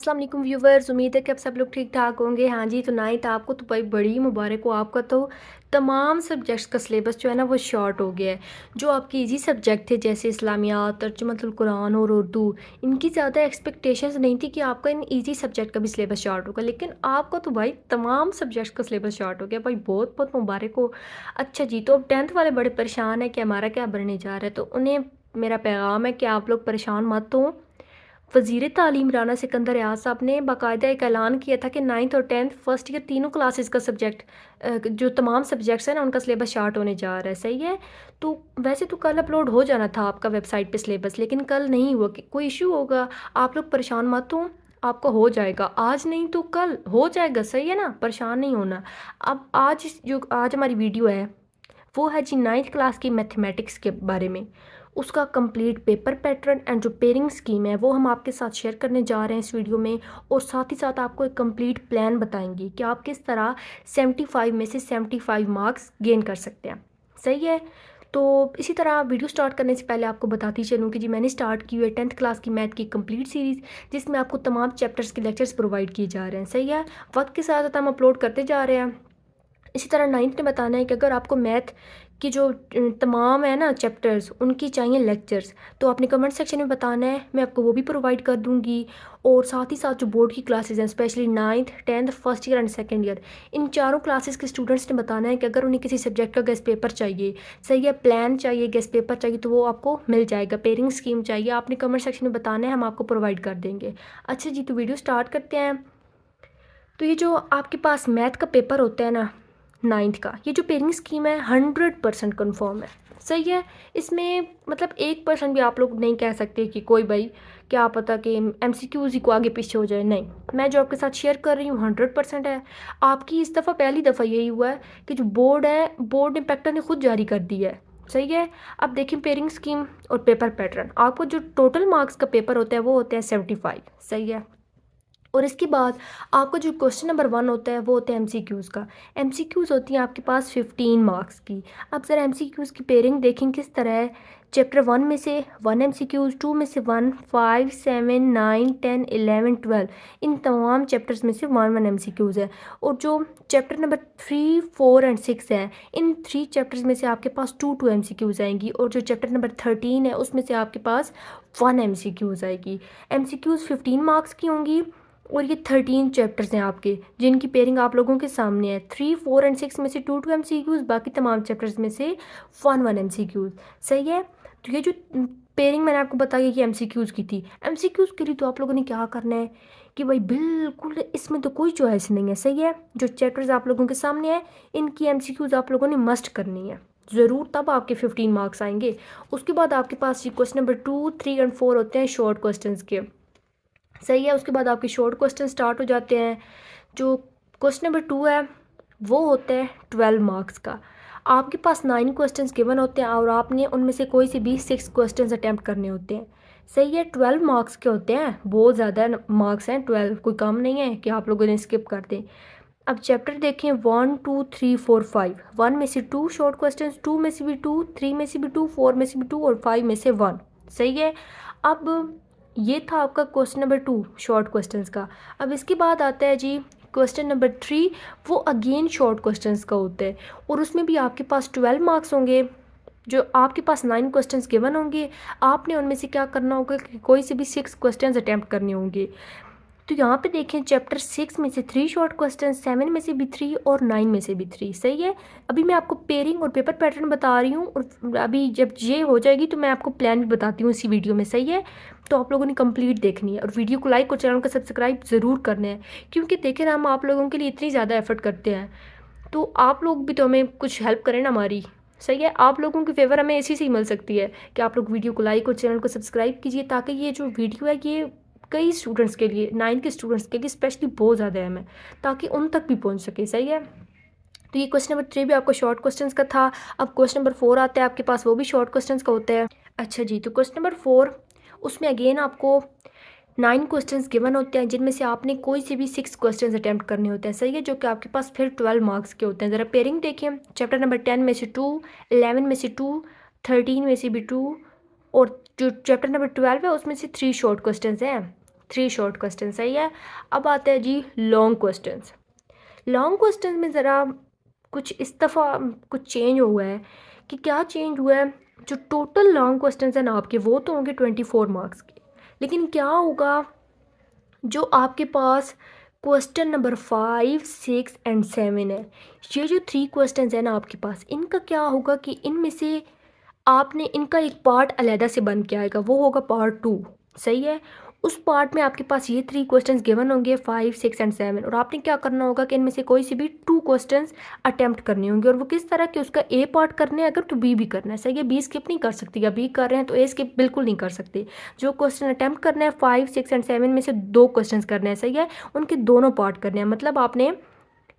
अस्सलाम वालेकुम व्यूवर्स, उम्मीद है कि आप सब लोग ठीक ठाक होंगे। हाँ जी, तो नाइन्थ आपको तो भाई बड़ी मुबारक हो। आपका तो तमाम सब्जेक्ट्स का सिलेबस जो है ना वो शॉर्ट हो गया है। जो आपके इजी सब्जेक्ट थे जैसे इस्लामियात, तर्जुमतुल कुरान और उर्दू, इनकी ज़्यादा एक्सपेक्टेशंस नहीं थी कि आपका इन इजी सब्जेक्ट का भी सिलेबस शॉर्ट होगा, लेकिन आपका तो भाई तमाम सब्जेक्ट्स का सिलेबस शॉर्ट हो गया। भाई बहुत बहुत मुबारक हो। अच्छा जी, तो अब 10th वाले बड़े परेशान हैं कि हमारा क्या बनने जा रहा है, तो उन्हें मेरा पैगाम है कि आप लोग परेशान मत हो। वज़ीर तालीम राना सिकंदर याद साहब ने बाकायदा एक ऐलान किया था कि 9th और 10th फर्स्ट ईयर तीनों क्लासेस का सब्जेक्ट जो तमाम सब्जेक्ट्स हैं ना उनका सिलेबस शार्ट होने जा रहा है। सही है। तो वैसे तो कल अपलोड हो जाना था आपका वेबसाइट पे सिलेबस, लेकिन कल नहीं हुआ कि कोई इशू होगा। आप लोग परेशान मत हो, आपका हो जाएगा। आज नहीं तो कल हो जाएगा। सही है ना, परेशान नहीं होना। अब आज हमारी वीडियो है वो है जी 9th क्लास की मैथमेटिक्स के बारे में। उसका कंप्लीट पेपर पैटर्न एंड जो पेयरिंग स्कीम है वो हम आपके साथ शेयर करने जा रहे हैं इस वीडियो में, और साथ ही साथ आपको एक कंप्लीट प्लान बताएंगे कि आप किस तरह 75 में से 75 मार्क्स गेन कर सकते हैं। सही है। तो इसी तरह वीडियो स्टार्ट करने से पहले आपको बताती चलूँ कि जी मैंने स्टार्ट की हुई है 10th क्लास की मैथ की कंप्लीट सीरीज़, जिसमें आपको तमाम चैप्टर्स के लेक्चर्स प्रोवाइड किए जा रहे हैं। सही है। वक्त के साथ साथ हम अपलोड करते जा रहे हैं। इसी तरह 9th ने बताना है कि अगर आपको मैथ की जो तमाम है ना चैप्टर्स उनकी चाहिए लेक्चर्स, तो आपने कमेंट सेक्शन में बताना है, मैं आपको वो भी प्रोवाइड कर दूंगी। और साथ ही साथ जो बोर्ड की क्लासेस हैं specially 9th 10th first year and second year, इन चारों क्लासेस के स्टूडेंट्स ने बताना है कि अगर उन्हें किसी सब्जेक्ट का गेस्ट पेपर चाहिए, सही है, प्लान चाहिए, गेस्ट पेपर चाहिए, तो वो आपको मिल जाएगा। पेयरिंग स्कीम चाहिए, आपने कमेंट सेक्शन में बताना है, हम आपको प्रोवाइड कर देंगे। अच्छा जी, तो वीडियो स्टार्ट करते हैं। तो ये जो आपके पास मैथ का पेपर होता है ना 9th का, ये जो पेयरिंग स्कीम है 100% कन्फर्म है। सही है। इसमें मतलब 1% भी आप लोग नहीं कह सकते कि कोई भाई क्या पता कि MCQs ही को आगे पीछे हो जाए। नहीं, मैं जो आपके साथ शेयर कर रही हूँ 100% है। आपकी इस दफ़ा पहली दफ़ा यही हुआ है कि जो बोर्ड है, बोर्ड इंस्पेक्टर ने खुद जारी कर दी है। सही है। अब देखिए पेयरिंग स्कीम और पेपर पैटर्न, आपको जो टोटल मार्क्स का पेपर होता है वो होते हैं 75। सही है। और इसके बाद आपका जो क्वेश्चन नंबर 1 होता है वो होता है MCQs का। MCQs होती हैं आपके पास 15 मार्क्स की। अब ज़रा MCQs की पेयरिंग देखें किस तरह है। चैप्टर 1 में से 1 MCQs, 2 में से 1, 5, 7, 9, 10, 11, 12, इन तमाम चैप्टर्स में से 1 MCQs है। और जो चैप्टर नंबर 3, 4 एंड 6 है, इन 3 चैप्टर्स में से आपके पास 2 MCQs आएंगी। और जो चैप्टर नंबर 13 है उसमें से आपके पास 1 MCQs आएगी। MCQs 15 मार्क्स की होंगी। और ये 13 चैप्टर्स हैं आपके जिनकी पेयरिंग आप लोगों के सामने है। 3, 4 एंड 6 में से 2 MCQs, बाकी तमाम चैप्टर्स में से 1 MCQs। सही है। तो ये जो पेयरिंग मैंने आपको बताई है ये MCQs की थी। MCQs के लिए तो आप लोगों ने क्या करना है कि भाई बिल्कुल इसमें तो कोई चॉइस नहीं है। सही है। जो चैप्टर्स आप लोगों के सामने है इनकी MCQs आप लोगों ने मस्ट करनी है ज़रूर, तब आपके 15 मार्क्स आएंगे। उसके बाद आपके पास क्वेश्चन नंबर 2, 3 एंड 4 होते हैं शॉर्ट क्वेश्चन के। सही है। उसके बाद आपके शॉर्ट क्वेश्चन स्टार्ट हो जाते हैं। जो क्वेश्चन नंबर 2 है वो होता है 12 मार्क्स का। आपके पास 9 क्वेश्चंस गिवन होते हैं और आपने उनमें से कोई से भी 6 क्वेश्चंस अटैम्प्ट करने होते हैं। सही है। 12 मार्क्स के होते हैं, बहुत ज़्यादा मार्क्स हैं 12, कोई कम नहीं है कि आप लोगों ने स्किप कर दें। अब चैप्टर देखें 1, 2, 3, 4, 5। 1 में से 2 शॉर्ट क्वेश्चन, 2 में से भी 2, 3 में से भी 2, 4 में से भी 2 और 5 में से 1। सही है। अब ये था आपका क्वेश्चन नंबर 2 शॉर्ट क्वेश्चंस का। अब इसके बाद आता है जी क्वेश्चन नंबर 3, वो अगेन शॉर्ट क्वेश्चंस का होता है और उसमें भी आपके पास 12 मार्क्स होंगे। जो आपके पास 9 क्वेश्चंस गिवन होंगे, आपने उनमें से क्या करना होगा कि कोई से भी 6 क्वेश्चंस अटैम्प्ट करने होंगे। तो यहाँ पे देखें चैप्टर 6 में से 3 शॉर्ट क्वेश्चन, 7 में से भी 3 और 9 में से भी 3। सही है। अभी मैं आपको पेयरिंग और पेपर पैटर्न बता रही हूँ और अभी जब ये हो जाएगी तो मैं आपको प्लान भी बताती हूँ इसी वीडियो में। सही है। तो आप लोगों ने कंप्लीट देखनी है और वीडियो को लाइक और चैनल को सब्सक्राइब ज़रूर करना है, क्योंकि देखें ना हम आप लोगों के लिए इतनी ज़्यादा एफर्ट करते हैं, तो आप लोग भी तो हमें कुछ हेल्प करें ना हमारी। सही है। आप लोगों की फेवर हमें इसी से ही मिल सकती है कि आप लोग वीडियो को लाइक और चैनल को सब्सक्राइब कीजिए, ताकि ये जो वीडियो है ये कई स्टूडेंट्स के लिए, 9 के स्टूडेंट्स के लिए स्पेशली बहुत ज़्यादा अहम है, ताकि उन तक भी पहुंच सके। सही है। तो ये क्वेश्चन नंबर 3 भी आपको शॉर्ट क्वेश्चंस का था। अब क्वेश्चन नंबर 4 आता है आपके पास, वो भी शॉर्ट क्वेश्चंस का होता है। अच्छा जी, तो क्वेश्चन नंबर 4, उसमें अगेन आपको 9 क्वेश्चंस गिवन होते हैं जिनमें से आपने कोई से भी 6 क्वेश्चंस अटैम्प्ट करने होते हैं। सही है। जो कि आपके पास फिर 12 मार्क्स के होते हैं। ज़रा पेयरिंग देखिए चैप्टर नंबर 10 में से 2, 11 में से 2, 13 में से भी 2, और जो चैप्टर नंबर 12 है उसमें से 3 शॉर्ट क्वेश्चंस हैं। 3 शॉर्ट क्वेश्चन, सही है। अब आता है जी लॉन्ग क्वेश्चंस। लॉन्ग क्वेश्चन में ज़रा कुछ इस दफ़ा कुछ चेंज हुआ है कि क्या चेंज हुआ है, जो टोटल लॉन्ग क्वेश्चंस हैं ना आपके, वो तो होंगे 24 मार्क्स के, लेकिन क्या होगा जो आपके पास क्वेश्चन नंबर 5, 6 एंड 7 है, ये जो 3 क्वेश्चंस हैं ना आपके पास, इनका क्या होगा कि इनमें से आपने इनका एक पार्ट अलहदा से बन के आएगा, वो होगा पार्ट 2, सही है। उस पार्ट में आपके पास ये 3 क्वेश्चंस गिवन होंगे, 5, 6 एंड 7, और आपने क्या करना होगा कि इनमें से कोई से भी 2 क्वेश्चंस अटेम्प्ट करने होंगे, और वो किस तरह के, उसका ए पार्ट करने हैं अगर तो बी भी करना है, सही है। बी स्किप नहीं कर सकती, या बी कर रहे हैं तो ए स्किप बिल्कुल नहीं कर सकते। जो क्वेश्चन अटेम्प्ट करना है 5, 6 एंड 7 में से 2 क्वेश्चन करने हैं, सही है, उनके दोनों पार्ट करने हैं। मतलब आपने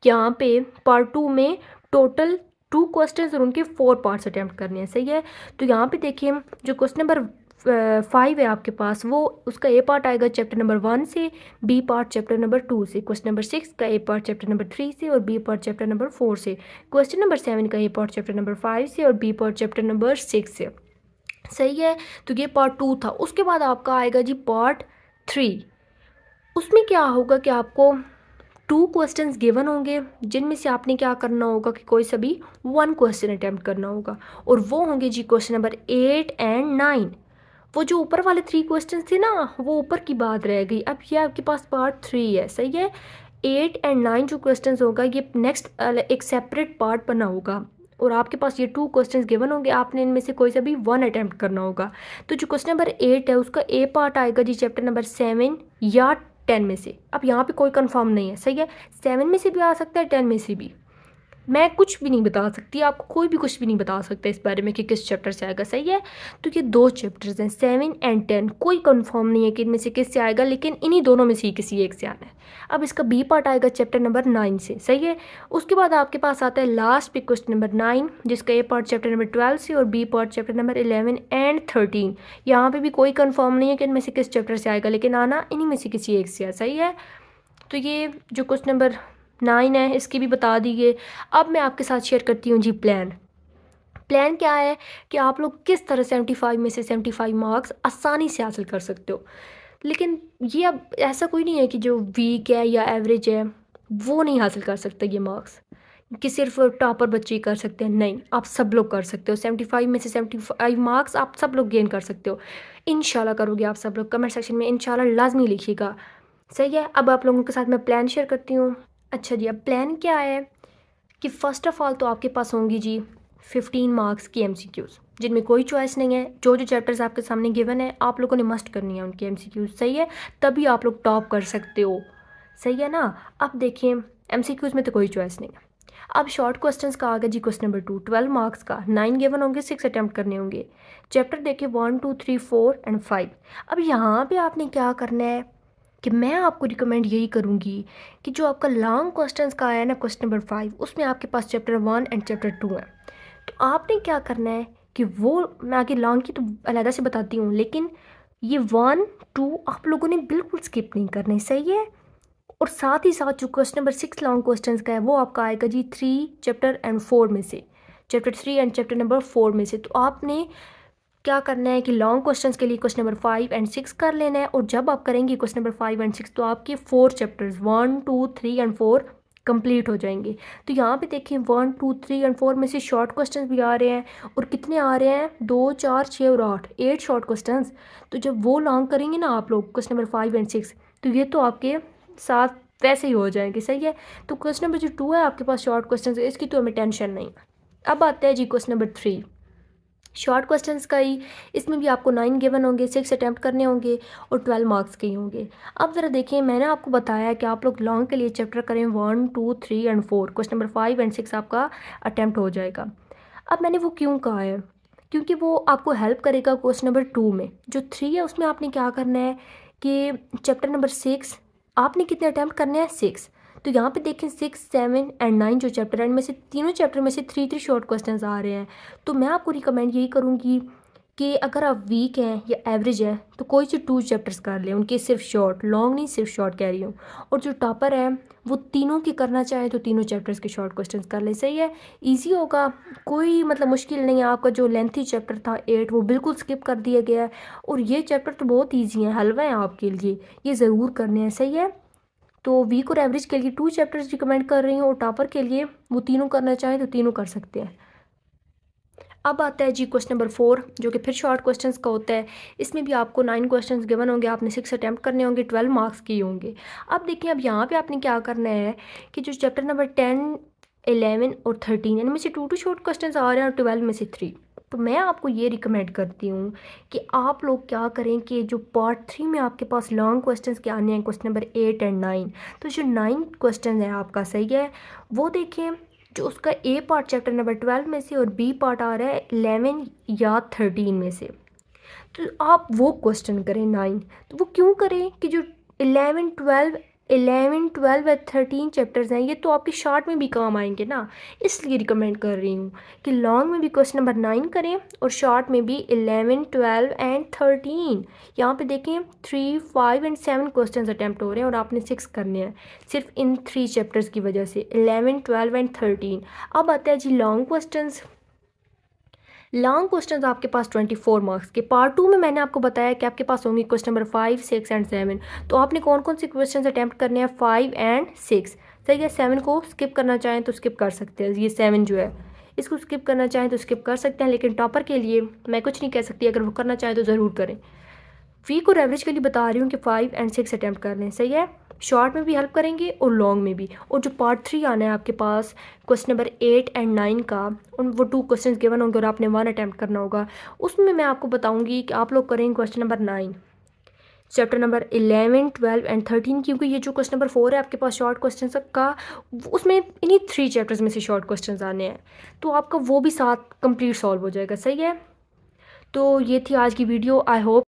यहाँ पे पार्ट 2 में टोटल 2 क्वेश्चंस और उनके 4 पार्ट्स अटैम्प्ट करने हैं, सही है। तो यहाँ पे देखिए जो क्वेश्चन नंबर 5 है आपके पास, वो उसका ए पार्ट आएगा चैप्टर नंबर 1 से, बी पार्ट चैप्टर नंबर 2 से। क्वेश्चन नंबर 6 का ए पार्ट चैप्टर नंबर 3 से और बी पार्ट चैप्टर नंबर 4 से। क्वेश्चन नंबर 7 का ए पार्ट चैप्टर नंबर 5 से और बी पार्ट चैप्टर नंबर 6 से, सही है। तो ये पार्ट 2 था। उसके बाद आपका आएगा जी पार्ट 3। उसमें क्या होगा कि आपको 2 क्वेश्चंस गिवन होंगे, जिनमें से आपने क्या करना होगा कि कोई सभी 1 क्वेश्चन अटैम्प्ट करना होगा, और वो होंगे जी क्वेश्चन नंबर 8 एंड 9। वो जो ऊपर वाले 3 क्वेश्चंस थे ना, वो ऊपर की बात रह गई। अब ये आपके पास पार्ट 3 है, सही है। 8 एंड 9 जो क्वेश्चंस होगा, ये नेक्स्ट एक सेपरेट पार्ट बना होगा, और आपके पास ये 2 क्वेश्चंस गिवन होंगे, आपने इनमें से कोई सा भी 1 अटैम्प्ट करना होगा। तो जो क्वेश्चन नंबर 8 है, उसका ए पार्ट आएगा जी चैप्टर नंबर 7 या 10 में से। अब यहाँ पे कोई कंफर्म नहीं है, सही है। 7 में से भी आ सकता है, 10 में से भी। मैं कुछ भी नहीं बता सकती, आपको कोई भी कुछ भी नहीं बता सकता इस बारे में कि किस चैप्टर से आएगा, सही है। तो ये 2 चैप्टर्स हैं 7 एंड 10, कोई कंफर्म नहीं है कि इनमें से किस से आएगा, लेकिन इन्हीं दोनों में से ही किसी एक से आना है। अब इसका बी पार्ट आएगा चैप्टर नंबर 9 से, सही है। उसके बाद आपके पास आता है लास्ट पे क्वेश्चन नंबर 9, जिसका ए पार्ट चैप्टर नंबर 12 से और B part chapter number 11 and 13। यहाँ पे भी कोई कंफर्म नहीं है कि इनमें से किस चैप्टर से आएगा, लेकिन आना इन्हीं में से किसी एक से है, सही है। तो ये जो क्वेश्चन नंबर 9 है, इसकी भी बता दीजिए। अब मैं आपके साथ शेयर करती हूँ जी प्लान। प्लान क्या है कि आप लोग किस तरह 75 में से 75 मार्क्स आसानी से हासिल कर सकते हो। लेकिन ये अब ऐसा कोई नहीं है कि जो वीक है या एवरेज है वो नहीं हासिल कर सकता ये मार्क्स, कि सिर्फ टॉपर बच्चे ही कर सकते हैं। नहीं, आप सब लोग कर सकते हो। 75 में से 75 मार्क्स आप सब लोग गेन कर सकते हो। इंशाल्लाह करोगे आप सब लोग। कमेंट सेक्शन में इंशाल्लाह लाजमी लिखिएगा, सही है। अब आप लोगों के साथ मैं प्लान शेयर करती हूँ। अच्छा जी, अब प्लान क्या है कि फ़र्स्ट ऑफ़ ऑल तो आपके पास होंगी जी 15 मार्क्स की MCQs, जिनमें कोई चॉइस नहीं है। जो जो चैप्टर्स आपके सामने गिवन है, आप लोगों ने मस्ट करनी है उनकी MCQs, सही है। तभी आप लोग टॉप कर सकते हो, सही है ना। अब देखिए MCQs में तो कोई चॉइस नहीं है। अब शॉर्ट क्वेश्चंस का आ गया जी क्वेश्चन नंबर 2, 12 मार्क्स का, 9 गिवन होंगे, 6 अटैम्प्ट करने होंगे। चैप्टर देखिए 1, 2, 3, 4 एंड 5। अब यहाँ पे आपने क्या करना है कि मैं आपको रिकमेंड यही करूँगी कि जो आपका लॉन्ग क्वेश्चंस का आया ना क्वेश्चन नंबर 5, उसमें आपके पास चैप्टर 1 एंड चैप्टर 2 है। तो आपने क्या करना है कि वो, मैं आगे लॉन्ग की तो अलहदा से बताती हूँ, लेकिन ये 1, 2 आप लोगों ने बिल्कुल स्किप नहीं करने, सही है। और साथ ही साथ जो क्वेश्चन नंबर 6 लॉन्ग क्वेश्चंस का है, वो आपका आएगा जी 3 चैप्टर एंड 4 में से, चैप्टर 3 एंड चैप्टर नंबर 4 में से। तो आपने क्या करना है कि लॉन्ग क्वेश्चंस के लिए क्वेश्चन नंबर 5 एंड 6 कर लेना है, और जब आप करेंगे क्वेश्चन नंबर 5 एंड 6 तो आपके 4 चैप्टर्स 1, 2, 3 एंड 4 कंप्लीट हो जाएंगे। तो यहाँ पे देखिए 1, 2, 3 एंड 4 में से शॉर्ट क्वेश्चंस भी आ रहे हैं, और कितने आ रहे हैं, 2, 4, 6 और 8 शॉर्ट क्वेश्चंस। तो जब वो लॉन्ग करेंगे ना आप लोग क्वेश्चन नंबर 5 एंड 6, तो ये तो आपके साथ वैसे ही हो जाएंगे, सही है। तो क्वेश्चन नंबर जो 2 है आपके पास शॉर्ट क्वेश्चन है, इसकी तो हमें टेंशन नहीं है। अब आता है जी क्वेश्चन नंबर 3, शॉर्ट क्वेश्चंस का ही। इसमें भी आपको 9 गिवन होंगे, 6 अटैम्प्ट करने होंगे और 12 मार्क्स के ही होंगे। अब ज़रा देखिए, मैंने आपको बताया है कि आप लोग लॉन्ग के लिए चैप्टर करें 1, 2, 3 एंड 4, क्वेश्चन नंबर 5 एंड 6 आपका अटैम्प्ट हो जाएगा। अब मैंने वो क्यों कहा है, क्योंकि वो आपको हेल्प करेगा क्वेश्चन नंबर 2 में। जो 3 है उसमें आपने क्या करना है कि चैप्टर नंबर 6 आपने कितने अटैम्प्ट करने हैं, 6। तो यहाँ पे देखें 6, 7 एंड 9 जो चैप्टर है, इनमें से तीनों चैप्टर में से 3 3 शॉर्ट क्वेश्चंस आ रहे हैं। तो मैं आपको रिकमेंड यही करूँगी कि अगर आप वीक हैं या एवरेज हैं तो कोई से 2 चैप्टर्स कर लें, उनके सिर्फ शॉर्ट, लॉन्ग नहीं, सिर्फ शॉर्ट कह रही हूँ। और जो टॉपर है वो तीनों की करना चाहे तो तीनों चैप्टर्स के शॉर्ट क्वेश्चंस कर ले, सही है, इजी होगा, कोई मतलब मुश्किल नहीं है। आपका जो लेंथी चैप्टर था 8 वो बिल्कुल स्किप कर दिया गया है, और ये चैप्टर तो बहुत ईजी है, हलवा है आपके लिए, ये ज़रूर करने हैं, सही है। तो वीक और एवरेज के लिए 2 चैप्टर्स रिकमेंड कर रही हूँ, और टॉपर के लिए वो तीनों करना चाहें तो तीनों कर सकते हैं। अब आता है जी क्वेश्चन नंबर 4, जो कि फिर शॉर्ट क्वेश्चंस का होता है। इसमें भी आपको 9 क्वेश्चंस गिवन होंगे, आपने 6 अटैम्प्ट करने होंगे, 12 मार्क्स के होंगे। अब देखिए, अब यहाँ पे आपने क्या करना है कि जो चैप्टर नंबर 10, 11 और 13 इनमें से 2 शॉर्ट क्वेश्चंस आ रहे हैं और 12 में से 3। तो मैं आपको ये रिकमेंड करती हूँ कि आप लोग क्या करें कि जो पार्ट 3 में आपके पास लॉन्ग क्वेश्चंस के आने हैं, क्वेश्चन नंबर 8 एंड 9, तो जो 9 क्वेश्चन है आपका, सही है, वो देखें। जो उसका ए पार्ट चैप्टर नंबर 12 में से और बी पार्ट आ रहा है 11 या 13 में से, तो आप वो क्वेश्चन करें 9। तो वो क्यों करें कि जो 11 12 या 13 चैप्टर्स हैं, ये तो आपके शॉर्ट में भी काम आएंगे ना, इसलिए रिकमेंड कर रही हूँ कि लॉन्ग में भी क्वेश्चन नंबर 9 करें और शॉर्ट में भी 11 12 एंड 13। यहाँ पे देखें 3 5 एंड 7 क्वेश्चन अटैम्प्ट हो रहे हैं और आपने 6 करने हैं सिर्फ इन 3 चैप्टर्स की वजह से, 11 12 एंड 13। अब आता है जी लॉन्ग क्वेश्चंस। लॉन्ग क्वेश्चंस आपके पास 24 मार्क्स के। पार्ट 2 में मैंने आपको बताया कि आपके पास होंगे क्वेश्चन नंबर 5 6 एंड 7। तो आपने कौन कौन से क्वेश्चंस अटैम्प्ट करने हैं, 5 एंड 6, सही है। 7 को स्किप करना चाहें तो स्किप कर सकते हैं, ये 7 जो है इसको स्किप करना चाहें तो स्किप कर सकते हैं, लेकिन टॉपर के लिए मैं कुछ नहीं कह सकती, अगर वो करना चाहें तो ज़रूर करें। वीक और एवरेज के लिए बता रही हूँ कि 5 एंड 6 अटैम्प्ट कर लें, सही है। शॉर्ट में भी हेल्प करेंगे और लॉन्ग में भी। और जो पार्ट 3 आना है आपके पास क्वेश्चन नंबर 8 एंड 9 का, उन वो 2 क्वेश्चन गिवन होंगे और आपने 1 अटैम्प्ट करना होगा। उसमें मैं आपको बताऊंगी कि आप लोग करेंगे question number 9, chapter number 11 12 and 13, क्योंकि ये जो क्वेश्चन नंबर 4 है आपके पास शॉर्ट क्वेश्चन का, उसमें इन्हीं 3 चैप्टर्स में से शॉर्ट क्वेश्चन आने हैं, तो आपका वो भी साथ कंप्लीट सॉल्व हो जाएगा, सही है। तो ये थी आज की वीडियो। I hope